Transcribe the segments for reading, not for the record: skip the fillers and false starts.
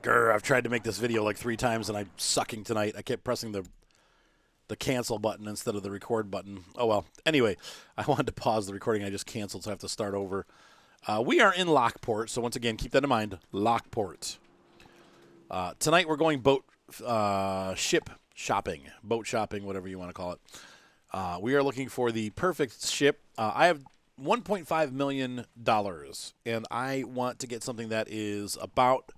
I've tried to make this video like 3 times, and I'm sucking tonight. I kept pressing the cancel button instead of the record button. Oh, well. Anyway, I wanted to pause the recording. I just canceled, so I have to start over. We are in Lockport, so once again, keep that in mind. Lockport. Tonight we're going ship shopping. Boat shopping, whatever you want to call it. We are looking for the perfect ship. I have $1.5 million, and I want to get something that is about,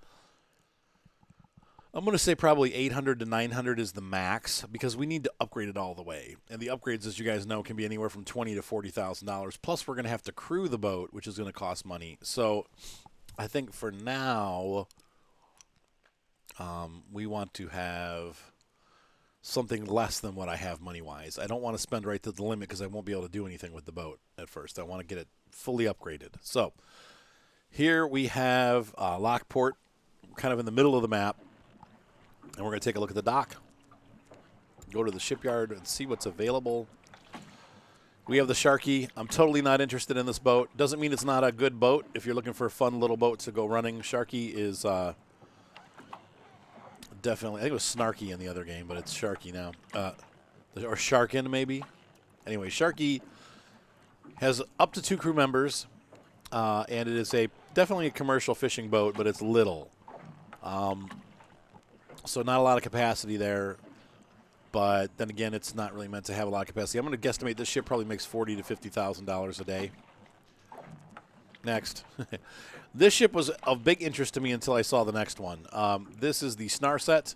I'm going to say probably 800 to 900 is the max, because we need to upgrade it all the way. And the upgrades, as you guys know, can be anywhere from $20,000 to $40,000. Plus, we're going to have to crew the boat, which is going to cost money. So I think for now, we want to have something less than what I have money-wise. I don't want to spend right to the limit because I won't be able to do anything with the boat at first. I want to get it fully upgraded. So here we have Lockport, kind of in the middle of the map. And we're going to take a look at the dock, go to the shipyard and see what's available. We have the Sharky. I'm totally not interested in this boat. Doesn't mean it's not a good boat. If you're looking for a fun little boat to go running, Sharky is definitely, I think it was Snarky in the other game, but it's Sharky now. Or Sharkin, maybe. Anyway, Sharky has up to 2 crew members, and it is definitely a commercial fishing boat, but it's little. So not a lot of capacity there, but then again, it's not really meant to have a lot of capacity. I'm going to guesstimate this ship probably makes $40,000 to $50,000 a day. Next. This ship was of big interest to me until I saw the next one. This is the Snarset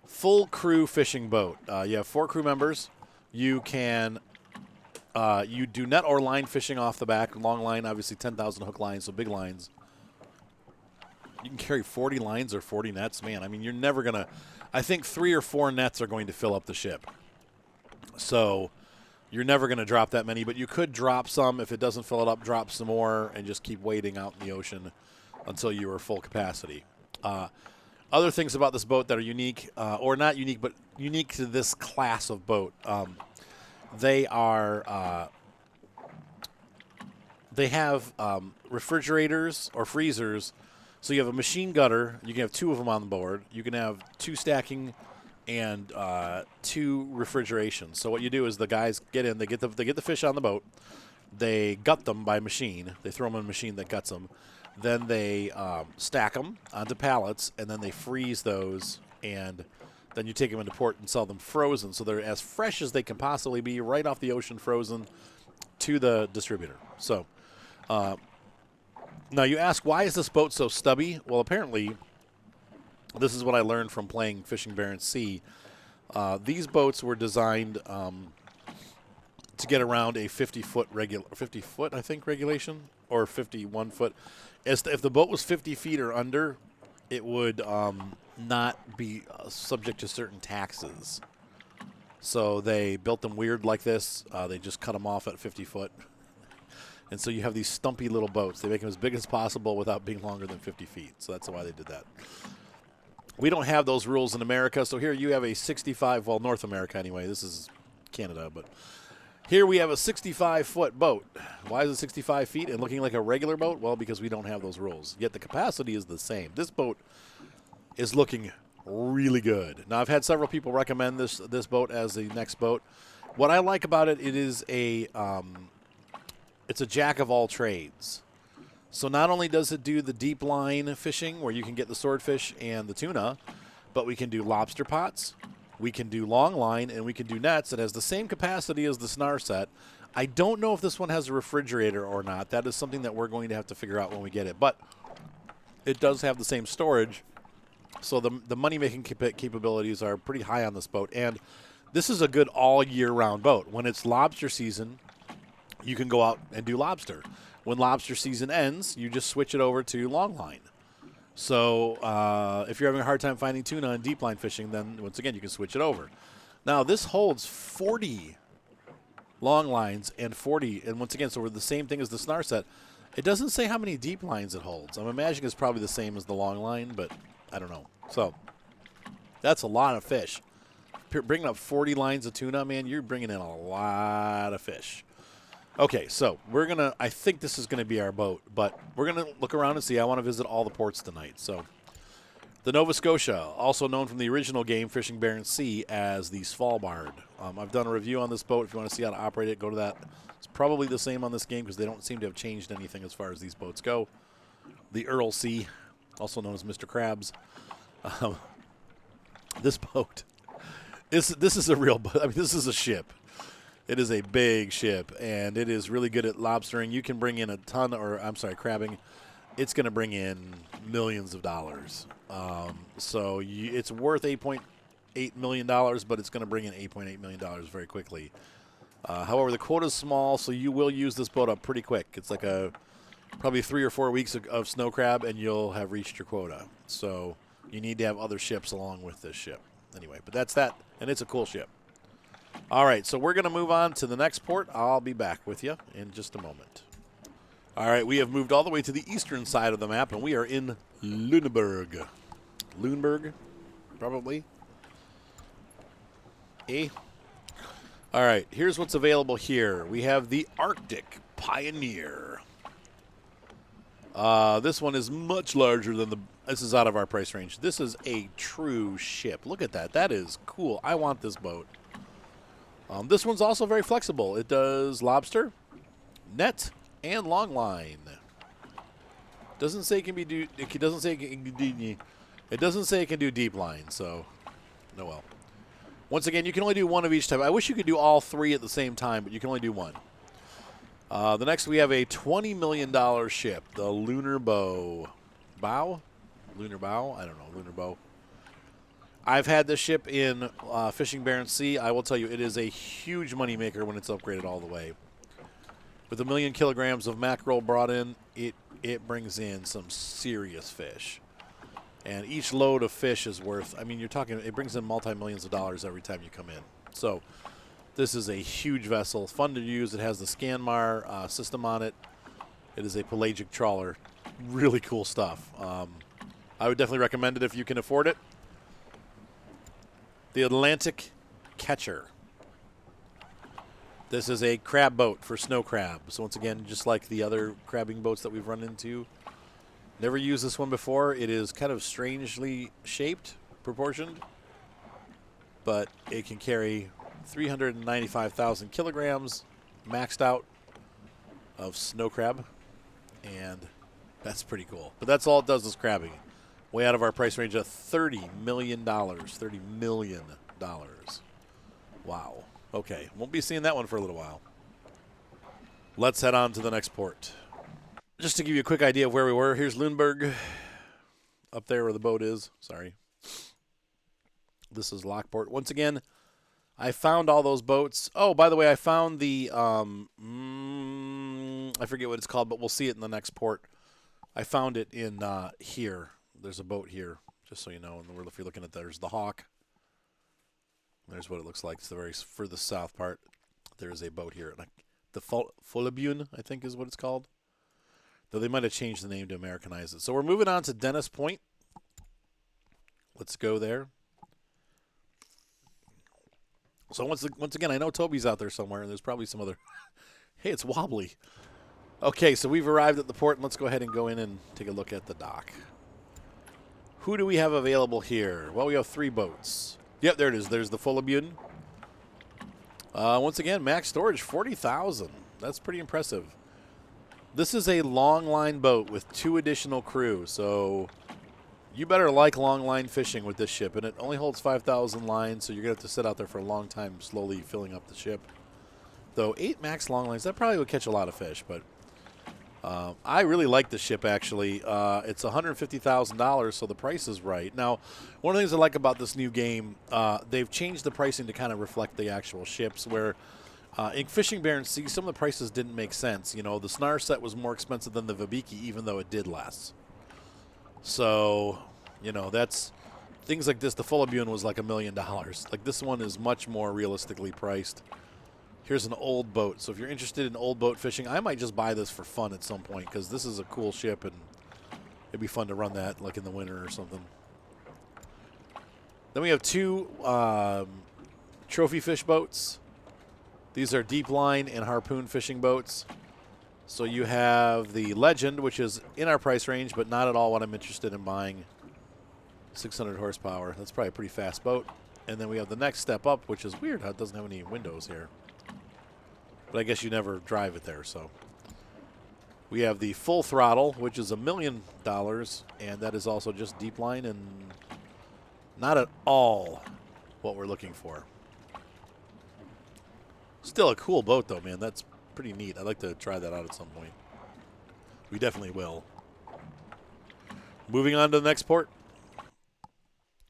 full crew fishing boat. You have 4 crew members. You can you do net or line fishing off the back. Long line, obviously 10,000 hook lines, so big lines. You can carry 40 lines or 40 nets. Man, I mean, you're never going to – I think 3 or 4 nets are going to fill up the ship. So you're never going to drop that many, but you could drop some. If it doesn't fill it up, drop some more and just keep waiting out in the ocean until you are full capacity. Other things about this boat that are unique, or not unique, but unique to this class of boat, they have refrigerators or freezers. So you have a machine gutter. You can have 2 of them on the board. You can have 2 stacking and 2 refrigeration. So what you do is the guys get in. They get the fish on the boat. They gut them by machine. They throw them in a machine that guts them. Then they stack them onto pallets, and then they freeze those. And then you take them into port and sell them frozen. So they're as fresh as they can possibly be, right off the ocean, frozen to the distributor. So now you ask, why is this boat so stubby? Well, apparently, this is what I learned from playing Fishing Barents Sea. These boats were designed to get around a 50-foot I think regulation, or 51-foot. If the boat was 50 feet or under, it would not be subject to certain taxes. So they built them weird like this. They just cut them off at 50 foot. And so you have these stumpy little boats. They make them as big as possible without being longer than 50 feet. So that's why they did that. We don't have those rules in America. So here you have a 65, well, North America anyway. This is Canada. But here we have a 65-foot boat. Why is it 65 feet and looking like a regular boat? Well, because we don't have those rules. Yet the capacity is the same. This boat is looking really good. Now, I've had several people recommend this boat as the next boat. What I like about it, it is it's a jack of all trades. So not only does it do the deep line fishing where you can get the swordfish and the tuna, but we can do lobster pots, we can do long line, and we can do nets. It has the same capacity as the Snarset. I don't know if this one has a refrigerator or not. That is something that we're going to have to figure out when we get it. But it does have the same storage. So the money-making capabilities are pretty high on this boat. And this is a good all-year-round boat. When it's lobster season, you can go out and do lobster. When lobster season ends, you just switch it over to long line. So if you're having a hard time finding tuna and deep line fishing, then once again, you can switch it over. Now, this holds 40 long lines and 40, and once again, so we're the same thing as the Snarset. It doesn't say how many deep lines it holds. I'm imagining it's probably the same as the long line, but I don't know. So that's a lot of fish. Bringing up 40 lines of tuna, man, you're bringing in a lot of fish. Okay, so we're going to – I think this is going to be our boat, but we're going to look around and see. I want to visit all the ports tonight. So The Nova Scotia, also known from the original game Fishing Barents Sea as the Svalbard. I've done a review on this boat. If you want to see how to operate it, go to that. It's probably the same on this game because they don't seem to have changed anything as far as these boats go. The Earl Sea, also known as Mr. Krabs. This boat, this is a real boat. I mean, this is a ship. It is a big ship, and it is really good at lobstering. You can bring in a ton, or I'm sorry, crabbing. It's going to bring in millions of dollars. So it's worth $8.8 million, but it's going to bring in $8.8 million very quickly. However, the quota is small, so you will use this boat up pretty quick. It's like probably 3 or 4 weeks of snow crab, and you'll have reached your quota. So you need to have other ships along with this ship. Anyway, but that's that, and it's a cool ship. All right, so we're going to move on to the next port. I'll be back with you in just a moment. All right, we have moved all the way to the eastern side of the map, and we are in Lüneburg. Lüneburg, probably. All right, here's what's available here. We have the Arctic Pioneer. This one is much larger than this is out of our price range. This is a true ship. Look at that. That is cool. I want this boat. This one's also very flexible. It does lobster, net, and long line. Doesn't say it can be it doesn't say it can do deep line, so no well. Once again, you can only do one of each type. I wish you could do all three at the same time, but you can only do one. The next we have a $20 million ship, the Lunar Bow. Lunar Bow? I don't know, Lunar Bow. I've had this ship in Fishing Barents Sea. I will tell you, it is a huge moneymaker when it's upgraded all the way. With 1 million kilograms of mackerel brought in, it brings in some serious fish. And each load of fish is worth, I mean, you're talking, it brings in multi-millions of dollars every time you come in. So this is a huge vessel, fun to use. It has the Scanmar system on it. It is a pelagic trawler. Really cool stuff. I would definitely recommend it if you can afford it. The Atlantic Catcher. This is a crab boat for snow crab. So once again, just like the other crabbing boats that we've run into. Never used this one before. It is kind of strangely shaped, proportioned, but it can carry 395,000 kilograms maxed out of snow crab, and that's pretty cool. But that's all it does is crabbing. Way out of our price range of $30 million. $30 million. Wow. Okay, won't be seeing that one for a little while. Let's head on to the next port. Just to give you a quick idea of where we were, here's Lüneburg, up there where the boat is. Sorry. This is Lockport. Once again, I found all those boats. Oh, by the way, I found the, I forget what it's called, but we'll see it in the next port. I found it in here. There's a boat here, just so you know. And if you're looking at that, there's the Hawk. There's what it looks like. It's the very furthest south part. There's a boat here. The Folabune, I think is what it's called. Though they might have changed the name to Americanize it. So we're moving on to Dennis Point. Let's go there. So once again, I know Toby's out there somewhere, and there's probably some other. Hey, it's wobbly. Okay, so we've arrived at the port, and let's go ahead and go in and take a look at the dock. Who do we have available here? Well, we have 3 boats. Yep, there it is. There's the Folabune. Once again, max storage, 40,000. That's pretty impressive. This is a long line boat with 2 additional crew, so you better like long line fishing with this ship. And it only holds 5,000 lines, so you're going to have to sit out there for a long time slowly filling up the ship. Though 8 max long lines, that probably would catch a lot of fish, but I really like this ship, actually. It's $150,000, so the price is right. Now, one of the things I like about this new game, they've changed the pricing to kind of reflect the actual ships, where in Fishing Barents Sea, some of the prices didn't make sense. You know, the Snar set was more expensive than the Vabiki, even though it did less. So, you know, that's things like this. The Folabune was like $1 million. Like, this one is much more realistically priced. Here's an old boat. So if you're interested in old boat fishing, I might just buy this for fun at some point because this is a cool ship and it'd be fun to run that like in the winter or something. Then we have 2 trophy fish boats. These are deep line and harpoon fishing boats. So you have the Legend, which is in our price range, but not at all what I'm interested in buying. 600 horsepower. That's probably a pretty fast boat. And then we have the next step up, which is weird how it doesn't have any windows here. But I guess you never drive it there, so. We have the full throttle, which is $1 million, and that is also just deep line and not at all what we're looking for. Still a cool boat, though, man. That's pretty neat. I'd like to try that out at some point. We definitely will. Moving on to the next port.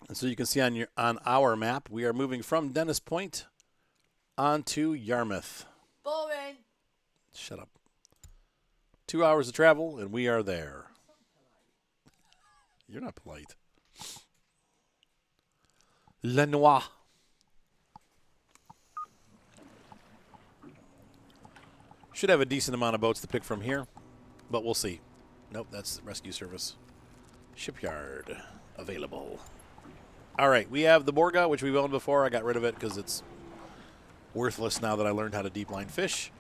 And so you can see on our map, we are moving from Dennis Point onto Yarmouth. Boring. Shut up. 2 hours of travel, and we are there. You're not polite. Lenoir. Should have a decent amount of boats to pick from here, but we'll see. Nope, that's rescue service. Shipyard available. All right, we have the Borga, which we've owned before. I got rid of it because it's worthless now that I learned how to deep line fish.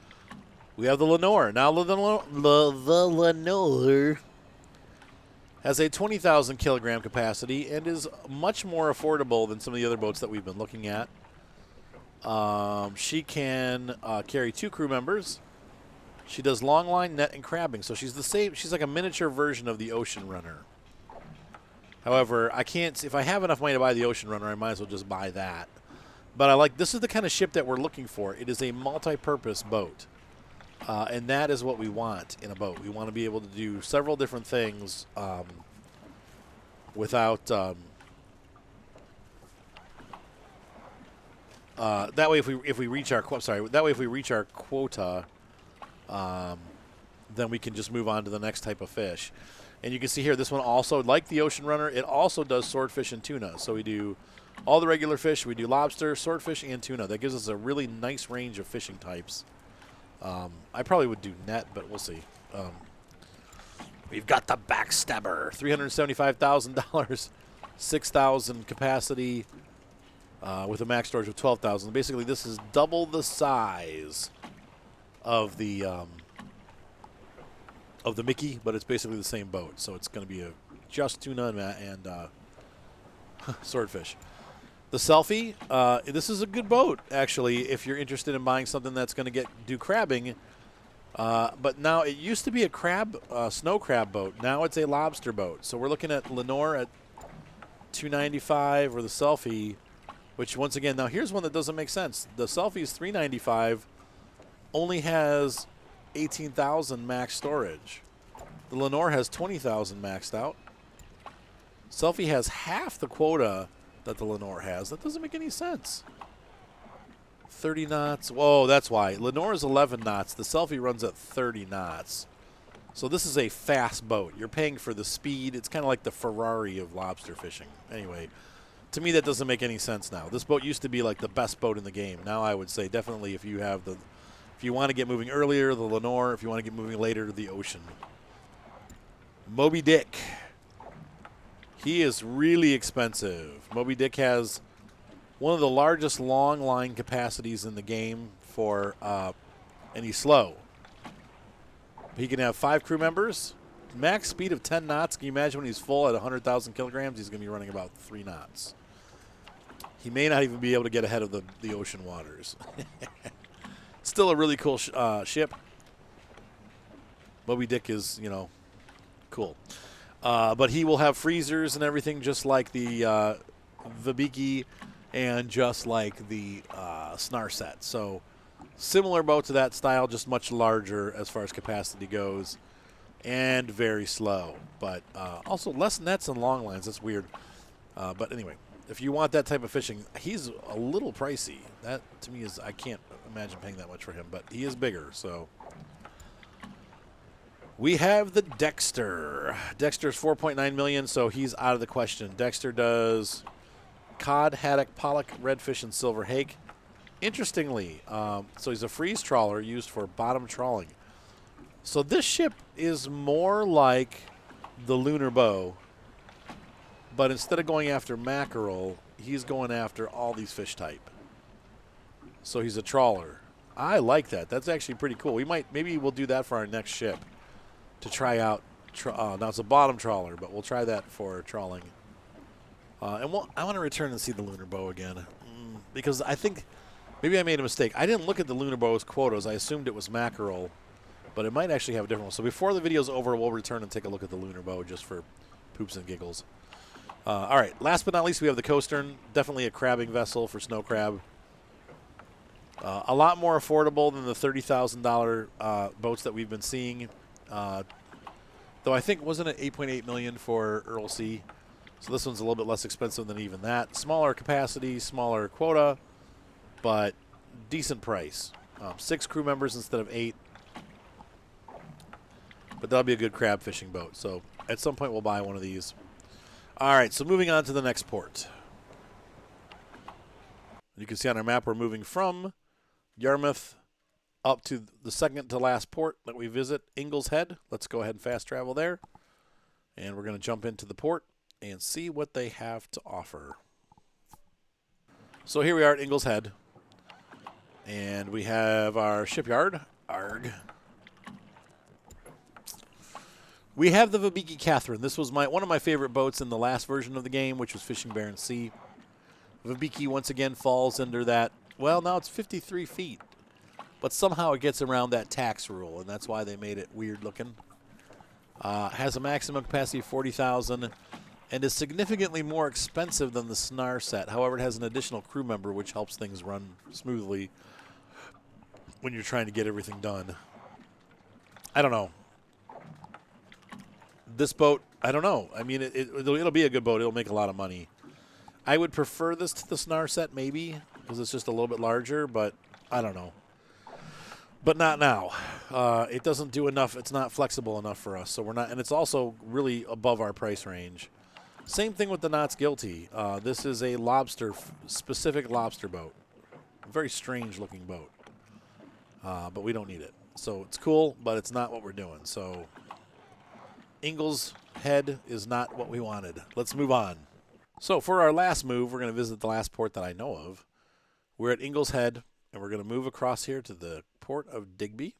We have the Lenore. Now the Lenore has a 20,000 kilogram capacity and is much more affordable than some of the other boats that we've been looking at. She can carry 2 crew members. She does long line, net, and crabbing. So she's the same. She's like a miniature version of the Ocean Runner. However, I can't. If I have enough money to buy the Ocean Runner, I might as well just buy that. But I like. This is the kind of ship that we're looking for. It is a multi-purpose boat, and that is what we want in a boat. We want to be able to do several different things without. That way, if we reach our quota, then we can just move on to the next type of fish. And you can see here, this one also, like the Ocean Runner, it also does swordfish and tuna. So we do all the regular fish. We do lobster, swordfish, and tuna. That gives us a really nice range of fishing types. I probably would do net, but we'll see. We've got the Backstabber, $375,000, 6,000 capacity, with a max storage of 12,000. Basically, this is double the size of the Mickey, but it's basically the same boat. So it's going to be just tuna and swordfish. The Selfie, this is a good boat, actually, if you're interested in buying something that's going to do crabbing. But now it used to be a snow crab boat. Now it's a lobster boat. So we're looking at Lenore at $295 or the Selfie, which once again, now here's one that doesn't make sense. The Selfie is $395, only has 18,000 max storage. The Lenore has 20,000 maxed out. Selfie has half the quota that the Lenore has. That doesn't make any sense. 30 knots. Whoa, that's why. Lenore is 11 knots. The Selfie runs at 30 knots. So this is a fast boat. You're paying for the speed. It's kind of like the Ferrari of lobster fishing. Anyway, to me that doesn't make any sense now. This boat used to be like the best boat in the game. Now I would say definitely if you want to get moving earlier, the Lenore. If you want to get moving later, the Ocean. Moby Dick. He is really expensive. Moby Dick has one of the largest long line capacities in the game and he's slow. He can have 5 crew members, max speed of 10 knots. Can you imagine when he's full at 100,000 kilograms? He's going to be running about 3 knots. He may not even be able to get ahead of the ocean waters. Still a really cool ship. Moby Dick is, cool. But he will have freezers and everything just like the Vabiki and just like the Snarset. So similar boat to that style, just much larger as far as capacity goes and very slow. But also less nets and long lines. That's weird. But anyway, if you want that type of fishing, he's a little pricey. That, to me, I can't imagine paying that much for him. But he is bigger, so... We have the Dexter. Dexter's $4.9 million, so he's out of the question. Dexter does cod, haddock, pollock, redfish, and silver hake. Interestingly, so he's a freeze trawler used for bottom trawling. So this ship is more like the Lunar Bow, but instead of going after mackerel, he's going after all these fish type. So he's a trawler. I like that. That's actually pretty cool. Maybe we'll do that for our next ship. To try out, now it's a bottom trawler, but we'll try that for trawling. And I want to return and see the lunar bow again. Because I think maybe I made a mistake. I didn't look at the lunar bow's quotas. I assumed it was mackerel. But it might actually have a different one. So before the video's over, we'll return and take a look at the lunar bow just for poops and giggles. All right. Last but not least, we have the Coastern. Definitely a crabbing vessel for snow crab. A lot more affordable than the $30,000 boats that we've been seeing. Though I think, wasn't it $8.8 million for Earl C? So this one's a little bit less expensive than even that. Smaller capacity, smaller quota, but decent price. 6 crew members instead of 8. But that'll be a good crab fishing boat. So at some point we'll buy one of these. All right, so moving on to the next port. You can see on our map we're moving from Yarmouth up to the second to last port that we visit, Ingles Head. Let's go ahead and fast travel there. And we're going to jump into the port and see what they have to offer. So here we are at Ingles Head. And we have our shipyard. Arg. We have the Vabiki Catherine. This was one of my favorite boats in the last version of the game, which was Fishing Barents Sea. Vabiki once again falls under that, well, now it's 53 feet. But somehow it gets around that tax rule, and that's why they made it weird looking. Has a maximum capacity of 40,000 and is significantly more expensive than the Snar set. However, it has an additional crew member, which helps things run smoothly when you're trying to get everything done. I don't know. This boat, I don't know. I mean, it'll be a good boat. It'll make a lot of money. I would prefer this to the Snar set, maybe, because it's just a little bit larger, but I don't know. But not now. It doesn't do enough. It's not flexible enough for us, so we're not. And it's also really above our price range. Same thing with the Knott's Guilty. This is a specific lobster boat. A very strange-looking boat. But we don't need it. So it's cool, but it's not what we're doing. So Ingles Head is not what we wanted. Let's move on. So for our last move, we're going to visit the last port that I know of. We're at Ingles Head, and we're going to move across here to the port of Digby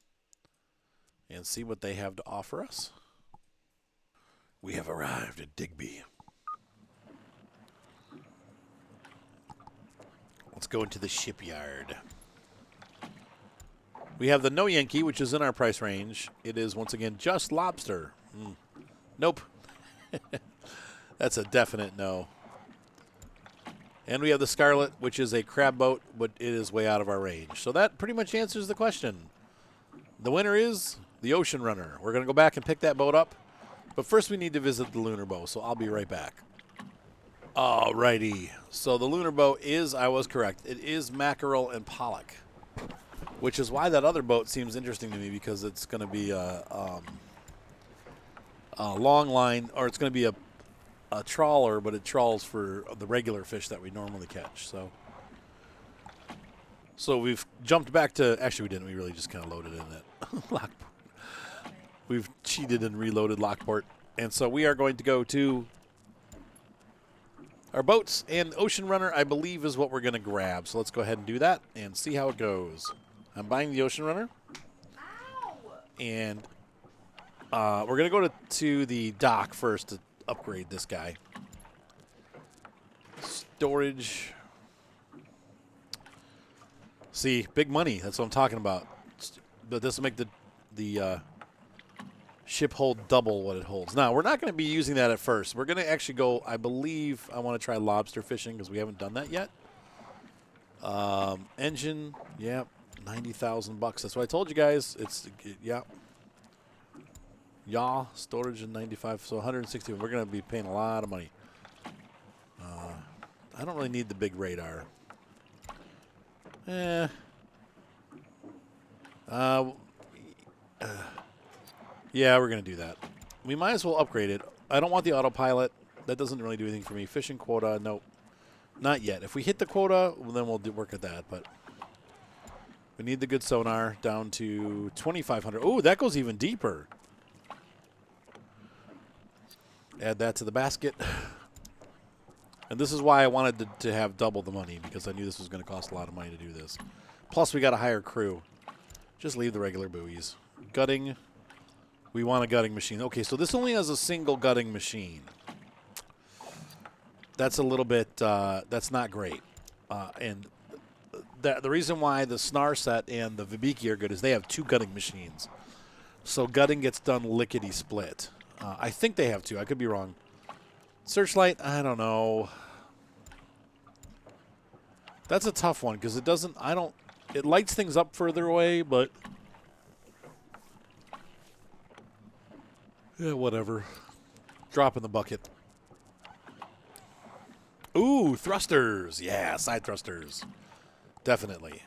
and see what they have to offer us. We have arrived at Digby. Let's go into the shipyard. We have the No Yankee, which is in our price range. It is, once again, just lobster. Nope. That's a definite no. And we have the Scarlet, which is a crab boat, but it is way out of our range. So that pretty much answers the question. The winner is the Ocean Runner. We're going to go back and pick that boat up. But first we need to visit the lunar bow, so I'll be right back. Alrighty. So the lunar bow is, I was correct, it is mackerel and pollock, which is why that other boat seems interesting to me, because it's going to be a long line, or it's going to be a trawler, but it trawls for the regular fish that we normally catch. So we've jumped back to, actually we didn't, we really just kind of loaded in at Lockport. We've cheated and reloaded Lockport. And so we are going to go to our boats, and Ocean Runner, I believe, is what we're going to grab. So let's go ahead and do that and see how it goes. I'm buying the Ocean Runner. Ow. And we're going to go to the dock first to upgrade this guy. Storage. See, big money. That's what I'm talking about. But this will make the ship hold double what it holds. Now, we're not going to be using that at first. We're going to actually go, I believe, I want to try lobster fishing because we haven't done that yet. Engine, yeah, $90,000. That's what I told you guys. Yeah. Yaw, storage in 95, so 160. We're going to be paying a lot of money. I don't really need the big radar. Yeah, we're going to do that. We might as well upgrade it. I don't want the autopilot. That doesn't really do anything for me. Fishing quota, nope. Not yet. If we hit the quota, well, then we'll work at that. But we need the good sonar down to 2,500. Oh, that goes even deeper. Add that to the basket. And this is why I wanted to have double the money, because I knew this was going to cost a lot of money to do this. Plus, we got a higher crew. Just leave the regular buoys. Gutting. We want a gutting machine. Okay, so this only has a single gutting machine. that's a little bit, that's not great. And the reason why the Snar set and the Vabiki are good is they have 2 gutting machines. So gutting gets done lickety-split. I think they have 2. I could be wrong. Searchlight, I don't know. That's a tough one because it doesn't, it lights things up further away, but yeah, whatever. Drop in the bucket. Ooh, thrusters. Yeah, side thrusters. Definitely.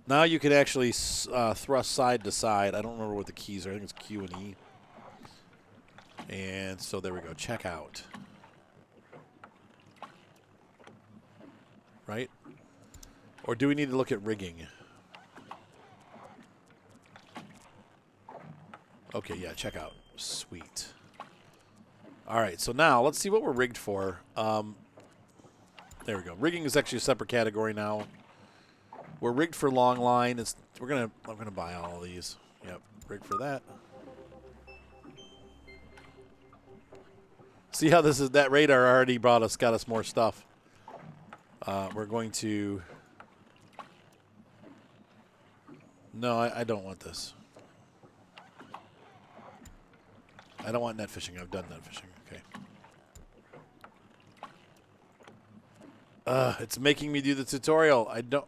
Now you can actually thrust side to side. I don't remember what the keys are. I think it's Q and E. And so there we go. Check out. Right? Or do we need to look at rigging? Okay, yeah, check out. Sweet. All right, so now let's see what we're rigged for. There we go. Rigging is actually a separate category now. We're rigged for long line. I'm gonna buy all of these. Yep, rigged for that. See how this is? That radar already got us more stuff. We're going to. No, I don't want this. I don't want net fishing. I've done net fishing. Okay. It's making me do the tutorial. I don't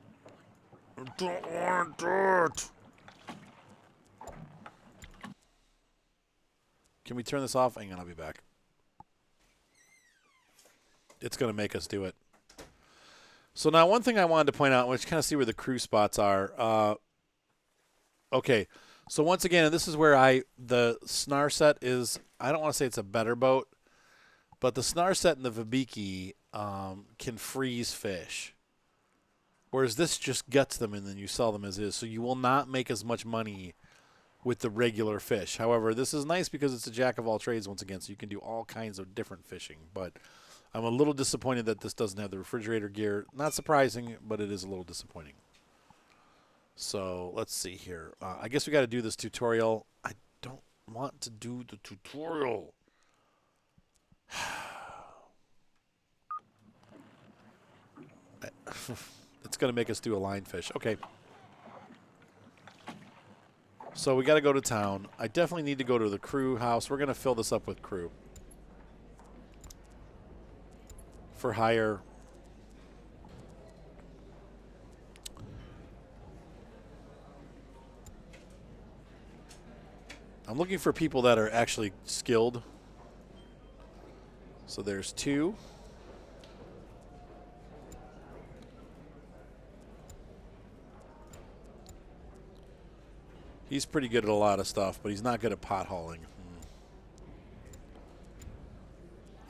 want it. Can we turn this off? Hang on, I'll be back. It's going to make us do it. So now one thing I wanted to point out, which kind of see where the crew spots are. Okay, so once again, and this is where the Snar set is, I don't want to say it's a better boat, but the Snar set and the Vabiki can freeze fish. Whereas this just guts them and then you sell them as is. So you will not make as much money with the regular fish. However, this is nice because it's a jack of all trades once again, so you can do all kinds of different fishing. But I'm a little disappointed that this doesn't have the refrigerator gear. Not surprising, but it is a little disappointing. So let's see here. I guess we got to do this tutorial. I don't want to do the tutorial. It's going to make us do a line fish. Okay. So we got to go to town. I definitely need to go to the crew house. We're going to fill this up with crew. For hire. I'm looking for people that are actually skilled. So there's 2. He's pretty good at a lot of stuff, but he's not good at pot-hauling.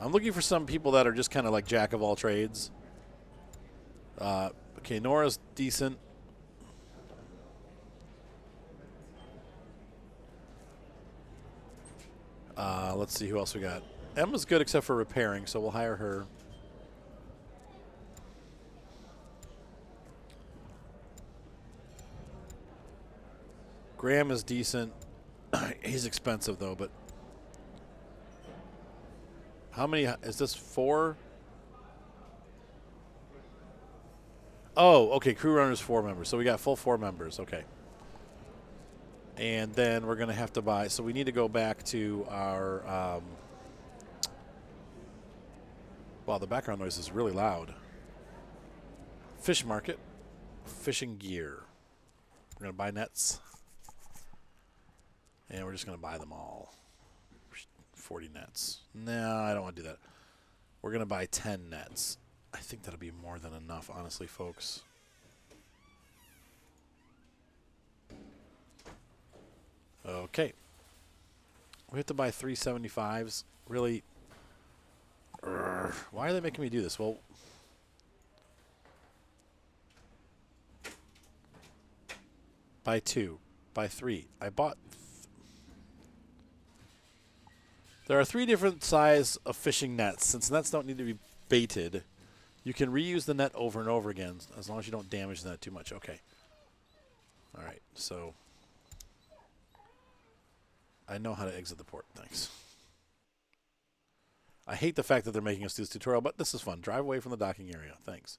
I'm looking for some people that are just kind of like jack of all trades. Okay, Nora's decent. Let's see who else we got. Emma's good except for repairing, so we'll hire her. Graham is decent. He's expensive, though, but... How many... Is this 4? Oh, okay. Crew runner's 4 members. So we got full 4 members. Okay. And then we're going to have to buy... So we need to go back to our... Wow, the background noise is really loud. Fish market. Fishing gear. We're going to buy nets. And we're just going to buy them all. 40 nets. No, I don't want to do that. We're going to buy 10 nets. I think that'll be more than enough, honestly, folks. Okay. We have to buy 375s. Really? Why are they making me do this? Well, buy 2. Buy 3. I bought... There are 3 different sizes of fishing nets. Since nets don't need to be baited, you can reuse the net over and over again as long as you don't damage the net too much. Okay. All right. So I know how to exit the port. Thanks. I hate the fact that they're making us do this tutorial, but this is fun. Drive away from the docking area. Thanks.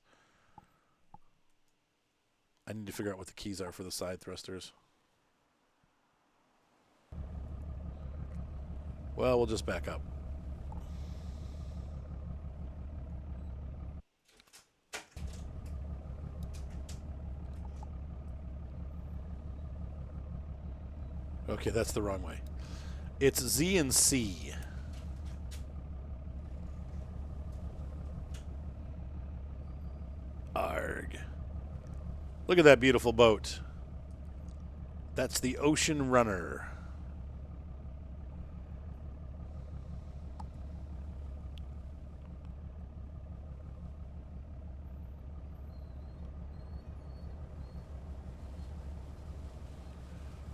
I need to figure out what the keys are for the side thrusters. Well, we'll just back up. Okay, that's the wrong way. It's Z and C. Arg. Look at that beautiful boat. That's the Ocean Runner.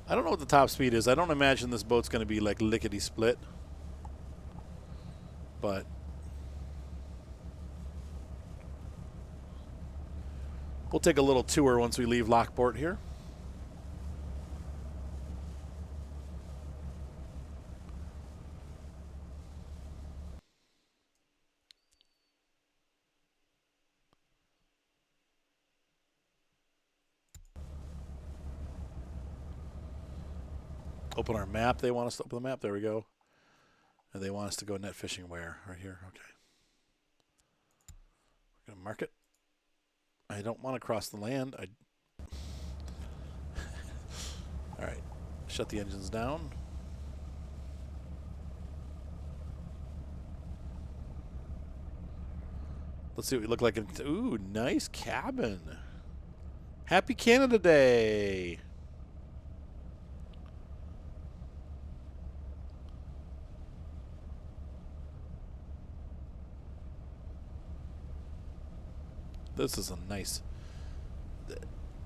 I don't know what the top speed is. I don't imagine this boat's going to be like lickety-split. But we'll take a little tour once we leave Lockport here. Open our map. They want us to open the map. There we go. And they want us to go net fishing where? Right here. Okay. We're going to mark it. I don't want to cross the land. All right. Shut the engines down. Let's see what we look like. Ooh, nice cabin. Happy Canada Day. This is a nice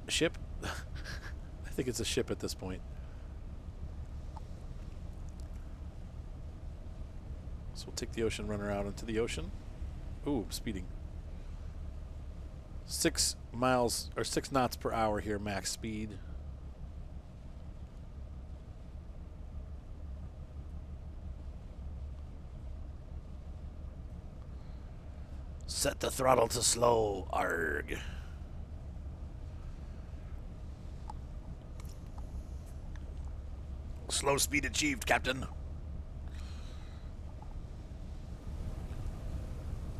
ship. I think it's a ship at this point. So we'll take the Ocean Runner out into the ocean. Ooh, speeding. 6 miles or 6 knots per hour here, max speed. Set the throttle to slow. Arg. Slow speed achieved, Captain.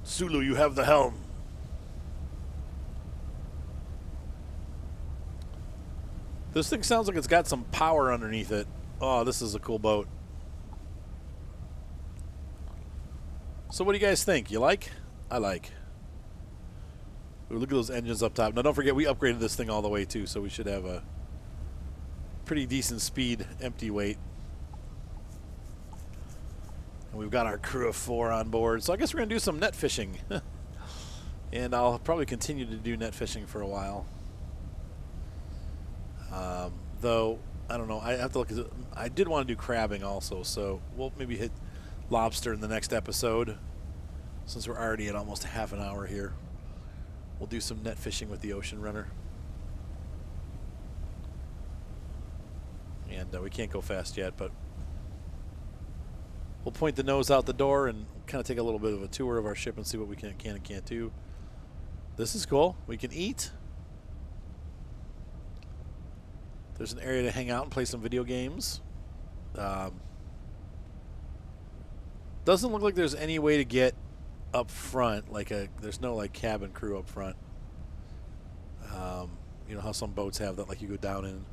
Sulu, you have the helm. This thing sounds like it's got some power underneath it. Oh, this is a cool boat. So what do you guys think? You like? I like. Ooh, look at those engines up top. Now, don't forget, we upgraded this thing all the way, too, so we should have a pretty decent speed, empty weight. And we've got our crew of 4 on board. So I guess we're going to do some net fishing. And I'll probably continue to do net fishing for a while. Though, I don't know. I have to look at it. I did want to do crabbing also, so we'll maybe hit lobster in the next episode. Since we're already at almost half an hour here, we'll do some net fishing with the Ocean Runner. And we can't go fast yet, but we'll point the nose out the door and kind of take a little bit of a tour of our ship and see what we can and can't do. This is cool. We can eat. There's an area to hang out and play some video games. Doesn't look like there's any way to get up front, like there's no like cabin crew up front. You know how some boats have that, like you go down in.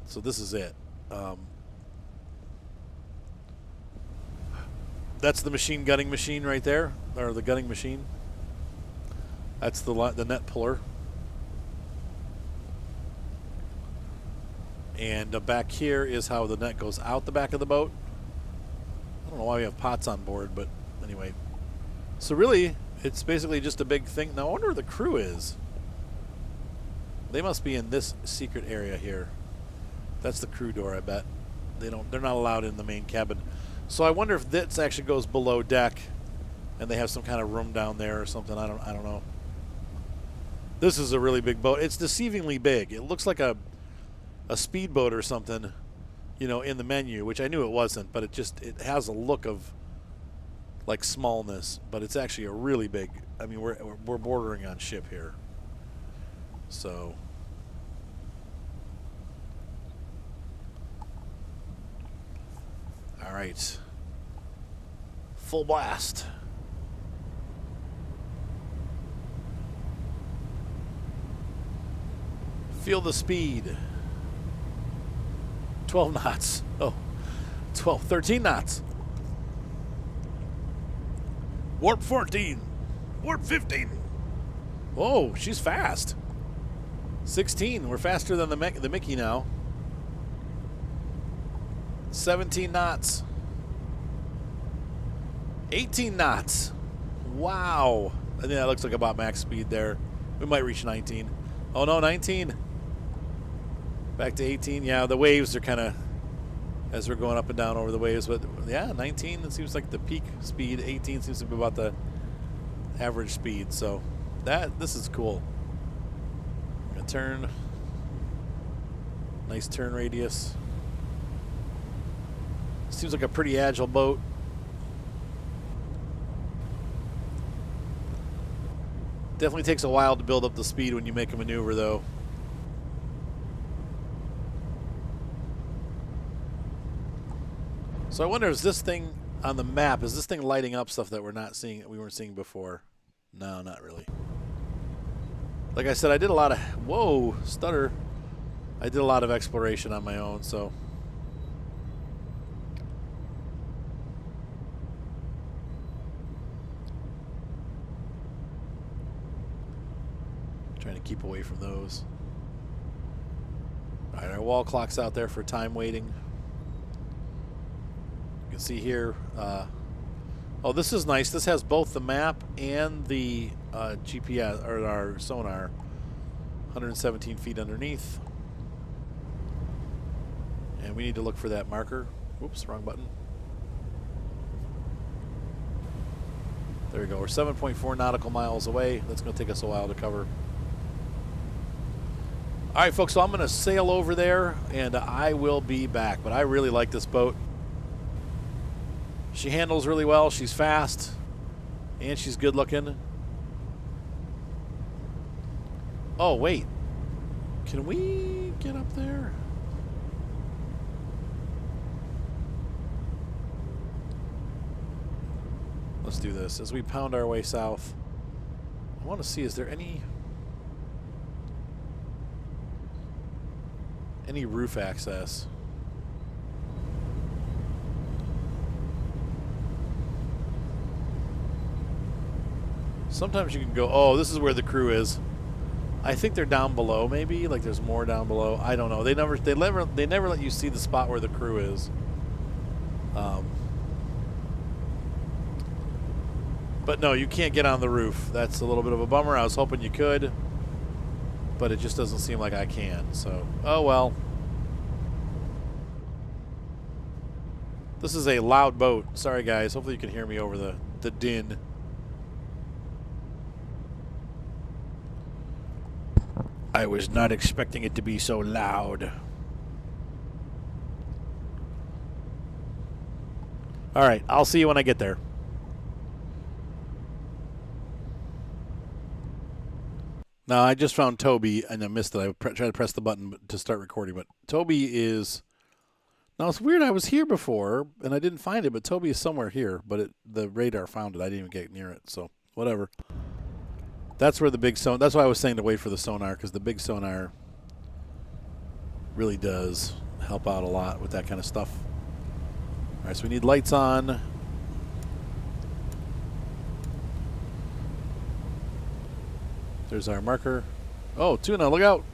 So this is it. That's the machine gunning machine right there, or the gunning machine. That's the net puller. And back here is how the net goes out the back of the boat. I don't know why we have pots on board, but anyway. So really, it's basically just a big thing. Now I wonder where the crew is. They must be in this secret area here. That's the crew door, I bet. They're not allowed in the main cabin. So I wonder if this actually goes below deck and they have some kind of room down there or something. I don't know. This is a really big boat. It's deceivingly big. It looks like a speedboat or something, you know, in the menu, which I knew it wasn't, but it has a look of like smallness, but it's actually a really big. I mean, we're bordering on ship here. So. All right. Full blast. Feel the speed. 12 knots. Oh, 13 knots. Warp 14. Warp 15. Whoa, she's fast. 16. We're faster than the Mickey now. 17 knots. 18 knots. Wow. I think that looks like about max speed there. We might reach 19. Oh, no, 19. Back to 18. Yeah, the waves are kind of, as we're going up and down over the waves. But, yeah, 19, it seems like the peak speed. 18 seems to be about the average speed. So, this is cool. I'm going to turn. Nice turn radius. Seems like a pretty agile boat. Definitely takes a while to build up the speed when you make a maneuver, though. So I wonder, is this thing on the map, is this thing lighting up stuff that we weren't seeing before? No, not really. Like I said, I did a lot of, whoa, stutter. I did a lot of exploration on my own, so. Trying to keep away from those. All right, our wall clock's out there for time waiting. You can see here. Oh, this is nice. This has both the map and the GPS, or our sonar. 117 feet underneath. And we need to look for that marker. Oops, wrong button. There we go. We're 7.4 nautical miles away. That's going to take us a while to cover. All right, folks, so I'm going to sail over there, and I will be back. But I really like this boat. She handles really well. She's fast, and she's good looking. Oh, wait. Can we get up there? Let's do this. As we pound our way south, I want to see, is there any roof access? Sometimes you can go, oh, this is where the crew is. I think they're down below, maybe. Like there's more down below. I don't know. They never let you see the spot where the crew is. But no, you can't get on the roof. That's a little bit of a bummer. I was hoping you could, but it just doesn't seem like I can. So, oh well. This is a loud boat. Sorry, guys. Hopefully you can hear me over the din. I was not expecting it to be so loud. All right, I'll see you when I get there. Now, I just found Toby, and I missed it. I tried to press the button to start recording, but Toby is... Now, it's weird. I was here before, and I didn't find it, but Toby is somewhere here, but the radar found it. I didn't even get near it, so whatever. That's where the big sonar... That's why I was saying to wait for the sonar, because the big sonar really does help out a lot with that kind of stuff. All right, so we need lights on. There's our marker. Oh, tuna, look out.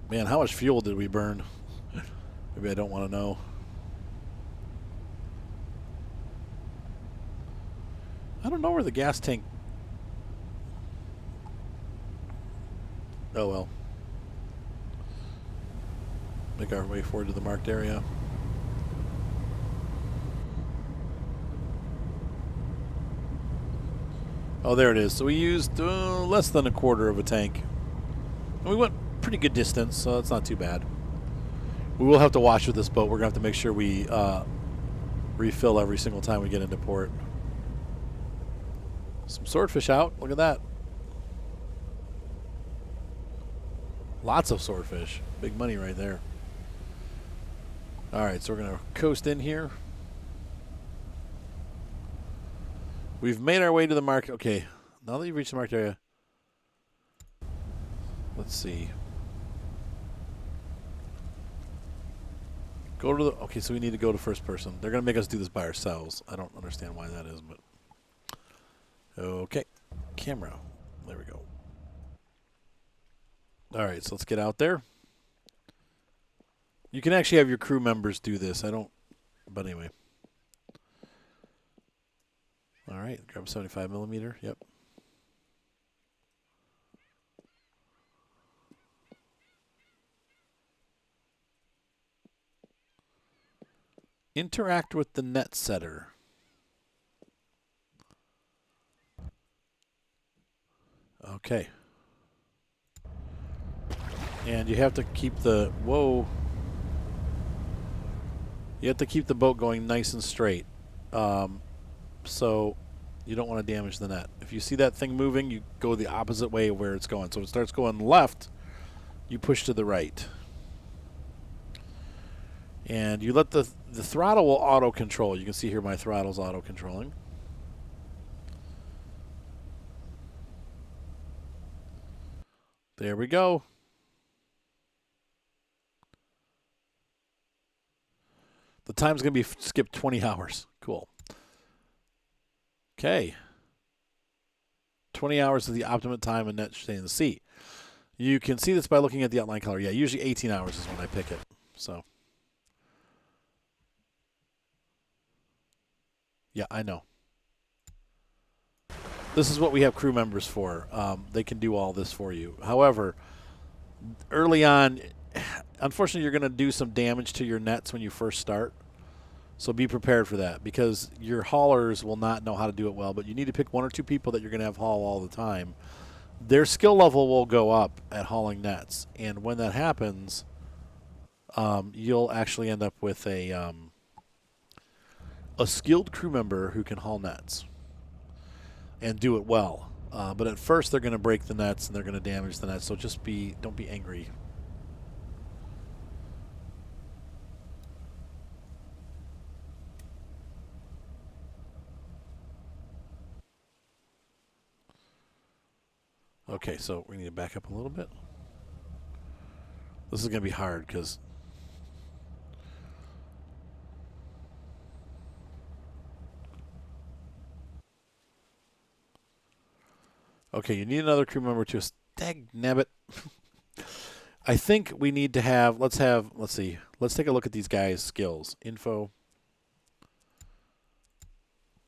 Man, how much fuel did we burn? Maybe I don't want to know. I don't know where the gas tank... Oh, well. Make our way forward to the marked area. Oh, there it is. So we used less than a quarter of a tank. And we went pretty good distance, so that's not too bad. We will have to watch with this boat. We're going to have to make sure we refill every single time we get into port. Some swordfish out. Look at that. Lots of swordfish. Big money right there. All right, so we're going to coast in here. We've made our way to the market. Okay, now that you've reached the market area, let's see. Go to the. Okay, so we need to go to first person. They're going to make us do this by ourselves. I don't understand why that is, but. Okay, camera. There we go. All right, so let's get out there. You can actually have your crew members do this. I don't, but anyway. All right, grab 75mm. Yep. Interact with the net setter. Okay. And you have to keep the, whoa. You have to keep the boat going nice and straight. So you don't want to damage the net. If you see that thing moving, you go the opposite way of where it's going. So if it starts going left, you push to the right. And you let the throttle will auto control. You can see here my throttle's auto controlling. There we go. The time's going to be skipped 20 hours. Cool. Okay. 20 hours is the optimum time a net should stay in the sea. You can see this by looking at the outline color. Yeah, usually 18 hours is when I pick it. So, yeah, I know. This is what we have crew members for. They can do all this for you. However, early on, unfortunately, you're going to do some damage to your nets when you first start. So be prepared for that because your haulers will not know how to do it well. But you need to pick one or two people that you're going to have haul all the time. Their skill level will go up at hauling nets. And when that happens, you'll actually end up with a skilled crew member who can haul nets and do it well. But at first, they're going to break the nets and they're going to damage the nets. So just don't be angry. Okay, so we need to back up a little bit. This is going to be hard because okay, you need another crew member to stagnabbit. I think we need to have let's see. Let's take a look at these guys' skills. Info.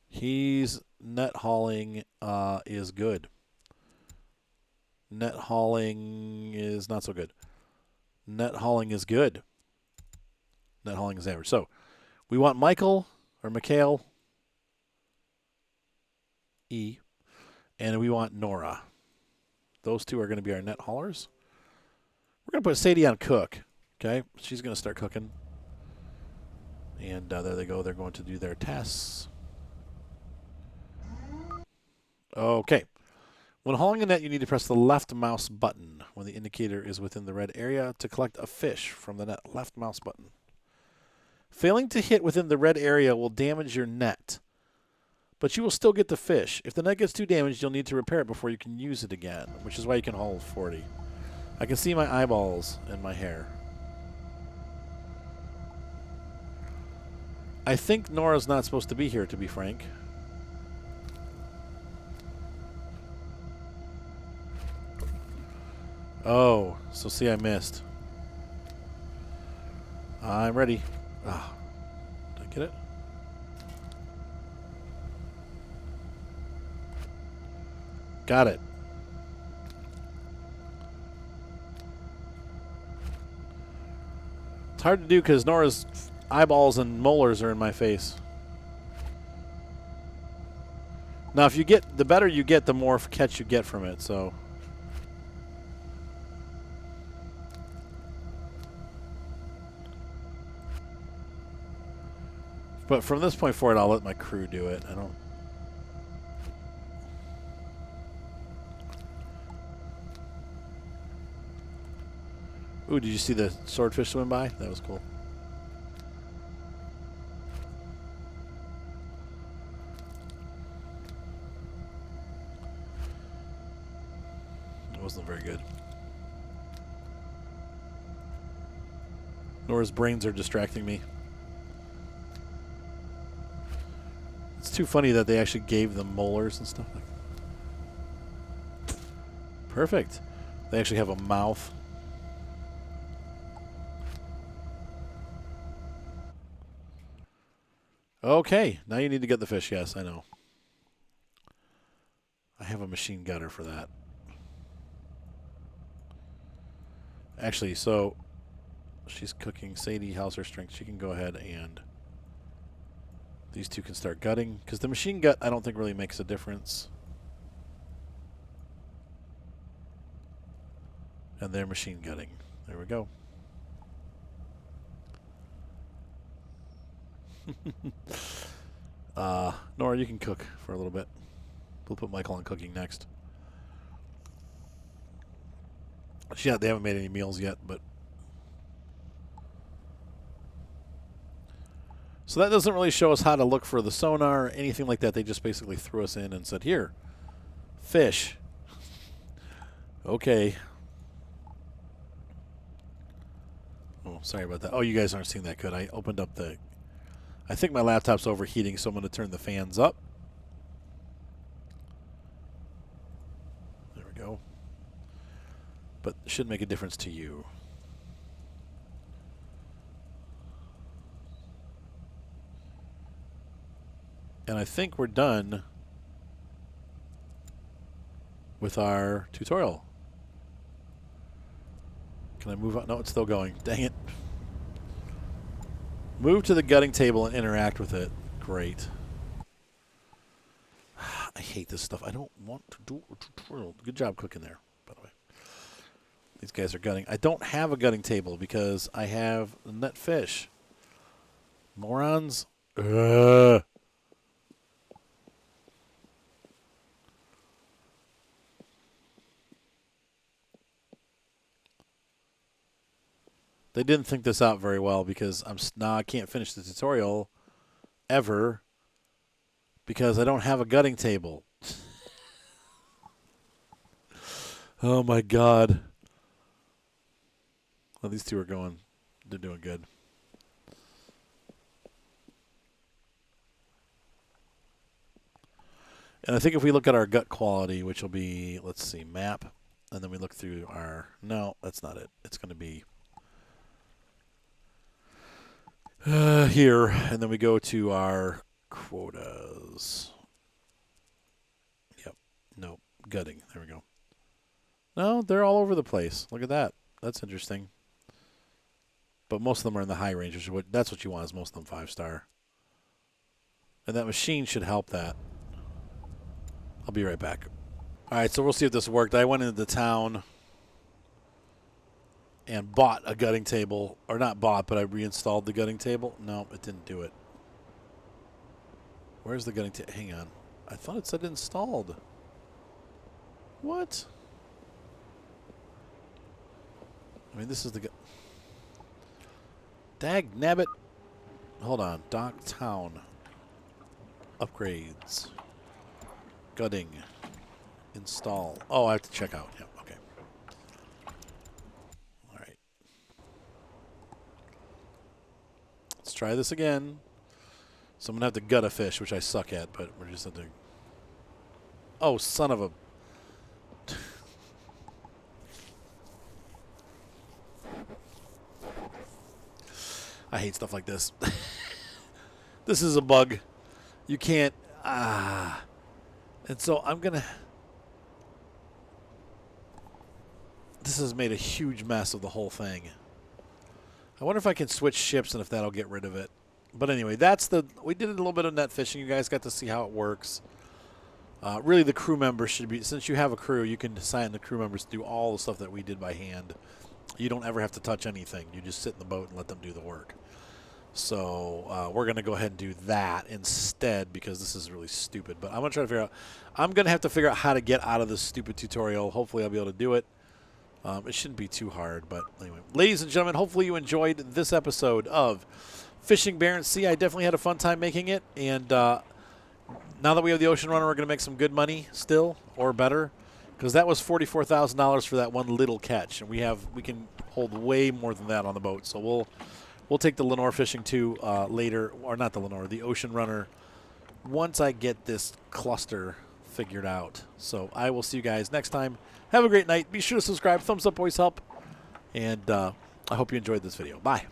He's net hauling is good. Net hauling is not so good. Net hauling is good. Net hauling is average. So we want Michael or Mikhail E. And we want Nora. Those two are going to be our net haulers. We're going to put Sadie on cook. Okay? She's going to start cooking. And there they go. They're going to do their tests. Okay. When hauling a net, you need to press the left mouse button when the indicator is within the red area to collect a fish from the net. Left mouse button. Failing to hit within the red area will damage your net, but you will still get the fish. If the net gets too damaged, you'll need to repair it before you can use it again, which is why you can haul 40. I can see my eyeballs and my hair. I think Nora's not supposed to be here, to be frank. Oh, so see, I missed. I'm ready. Ah, did I get it? Got it. It's hard to do because Nora's eyeballs and molars are in my face. Now, if you get, the better you get, the more catch you get from it, so. But from this point forward, I'll let my crew do it. I don't... Ooh, did you see the swordfish swim by? That was cool. It wasn't very good. Nora's brains are distracting me. It's too funny that they actually gave them molars and stuff. Perfect. They actually have a mouth. Okay, now you need to get the fish. Yes, I know. I have a machine gunner for that. Actually, so she's cooking. Sadie, how's her strength? She can go ahead and these two can start gutting. Because the machine gut, I don't think really makes a difference. And they're machine gutting. There we go. Nora, you can cook for a little bit. We'll put Michael on cooking next. Yeah, they haven't made any meals yet, but... So that doesn't really show us how to look for the sonar or anything like that. They just basically threw us in and said, here, fish. Okay. Oh, sorry about that. Oh, you guys aren't seeing that good. I opened up the... I think my laptop's overheating, so I'm going to turn the fans up. There we go. But it should make a difference to you. And I think we're done with our tutorial. Can I move on? No, it's still going. Dang it. Move to the gutting table and interact with it. Great. I hate this stuff. I don't want to do a tutorial. Good job cooking there, by the way. These guys are gutting. I don't have a gutting table because I have net fish. Morons. Ugh. They didn't think this out very well because now I can't finish the tutorial ever because I don't have a gutting table. Oh my God. Well, these two are going. They're doing good. And I think if we look at our gut quality, which will be, let's see, map, and then we look through our, no, that's not it. It's going to be here, and then we go to our quotas. Yep. Nope. Gutting. There we go. No, they're all over the place. Look at that. That's interesting. But most of them are in the high range. That's what you want, is most of them 5-star. And that machine should help that. I'll be right back. All right, so we'll see if this worked. I went into the town and bought a gutting table. Or not bought, but I reinstalled the gutting table. No, it didn't do it. Where's the gutting table? Hang on. I thought it said installed. What? I mean, this is the... Dag nabbit. Hold on. Dock town. Upgrades. Gutting. Install. Oh, I have to check out. Yep, okay. All right. Let's try this again. So I'm going to have to gut a fish, which I suck at, but we're just going to... Oh, son of a... I hate stuff like this. This is a bug. You can't... And so I'm going to... This has made a huge mess of the whole thing. I wonder if I can switch ships and if that'll get rid of it. But anyway, that's the... We did a little bit of net fishing. You guys got to see how it works. Really, the crew members should be... Since you have a crew, you can assign the crew members to do all the stuff that we did by hand. You don't ever have to touch anything. You just sit in the boat and let them do the work. So we're going to go ahead and do that instead because this is really stupid. But I'm going to try to figure out. I'm going to have to figure out how to get out of this stupid tutorial. Hopefully I'll be able to do it. It shouldn't be too hard. But anyway, ladies and gentlemen, hopefully you enjoyed this episode of Fishing Barents Sea. I definitely had a fun time making it. And now that we have the Ocean Runner, we're going to make some good money still or better. Because that was $44,000 for that one little catch. And we can hold way more than that on the boat. So we'll take the Lenore fishing too later, or not the Lenore, the Ocean Runner, once I get this cluster figured out. So I will see you guys next time. Have a great night. Be sure to subscribe. Thumbs up always help. And I hope you enjoyed this video. Bye.